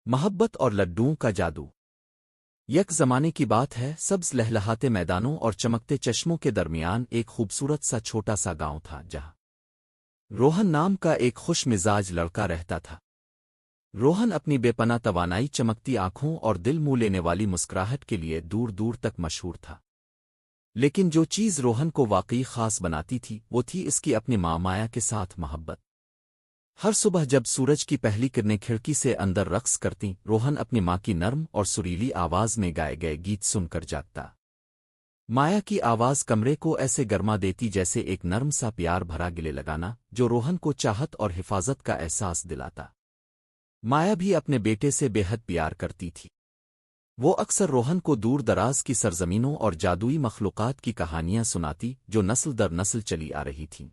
محبت اور لڈوؤں کا جادو۔ یک زمانے کی بات ہے، سبز لہلہاتے میدانوں اور چمکتے چشموں کے درمیان ایک خوبصورت سا چھوٹا سا گاؤں تھا جہاں روہن نام کا ایک خوش مزاج لڑکا رہتا تھا۔ روہن اپنی بے پناہ توانائی، چمکتی آنکھوں اور دل منہ لینے والی مسکراہٹ کے لیے دور دور تک مشہور تھا۔ لیکن جو چیز روہن کو واقعی خاص بناتی تھی وہ تھی اس کی اپنی ماں مایا کے ساتھ محبت۔ ہر صبح جب سورج کی پہلی کرنیں کھڑکی سے اندر رقص کرتیں، روہن اپنی ماں کی نرم اور سریلی آواز میں گائے گئے گیت سن کر جاگتا۔ مایا کی آواز کمرے کو ایسے گرما دیتی جیسے ایک نرم سا پیار بھرا گلے لگانا جو روہن کو چاہت اور حفاظت کا احساس دلاتا۔ مایا بھی اپنے بیٹے سے بے حد پیار کرتی تھی۔ وہ اکثر روہن کو دور دراز کی سرزمینوں اور جادوئی مخلوقات کی کہانیاں سناتی جو نسل در نسل چلی آ رہی تھیں۔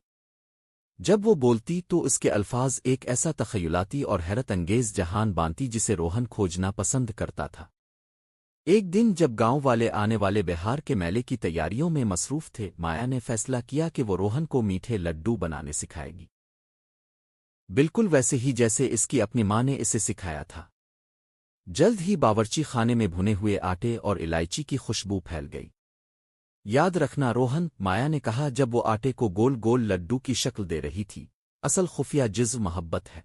جب وہ بولتی تو اس کے الفاظ ایک ایسا تخیلاتی اور حیرت انگیز جہان بانتی جسے روہن کھوجنا پسند کرتا تھا۔ ایک دن جب گاؤں والے آنے والے بہار کے میلے کی تیاریوں میں مصروف تھے، مایا نے فیصلہ کیا کہ وہ روہن کو میٹھے لڈو بنانے سکھائے گی، بالکل ویسے ہی جیسے اس کی اپنی ماں نے اسے سکھایا تھا۔ جلد ہی باورچی خانے میں بھنے ہوئے آٹے اور الائچی کی خوشبو پھیل گئی۔ یاد رکھنا روہن، مایا نے کہا جب وہ آٹے کو گول گول لڈو کی شکل دے رہی تھی، اصل خفیہ جزو محبت ہے۔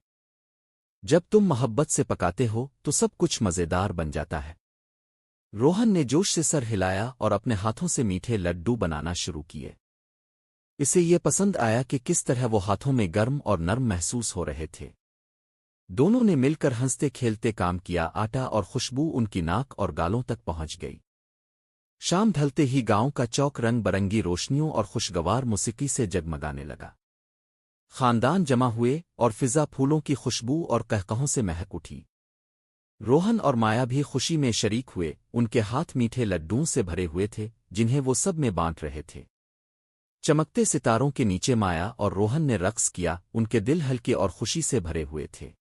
جب تم محبت سے پکاتے ہو تو سب کچھ مزیدار بن جاتا ہے۔ روہن نے جوش سے سر ہلایا اور اپنے ہاتھوں سے میٹھے لڈو بنانا شروع کیے۔ اسے یہ پسند آیا کہ کس طرح وہ ہاتھوں میں گرم اور نرم محسوس ہو رہے تھے۔ دونوں نے مل کر ہنستے کھیلتے کام کیا، آٹا اور خوشبو ان کی ناک اور گالوں تک پہنچ گئی۔ شام ڈھلتے ہی گاؤں کا چوک رنگ برنگی روشنیوں اور خوشگوار موسیقی سے جگمگانے لگا۔ خاندان جمع ہوئے اور فضا پھولوں کی خوشبو اور قہقہوں سے مہک اٹھی۔ روہن اور مایا بھی خوشی میں شریک ہوئے، ان کے ہاتھ میٹھے لڈوؤں سے بھرے ہوئے تھے جنہیں وہ سب میں بانٹ رہے تھے۔ چمکتے ستاروں کے نیچے مایا اور روہن نے رقص کیا، ان کے دل ہلکے اور خوشی سے بھرے ہوئے تھے۔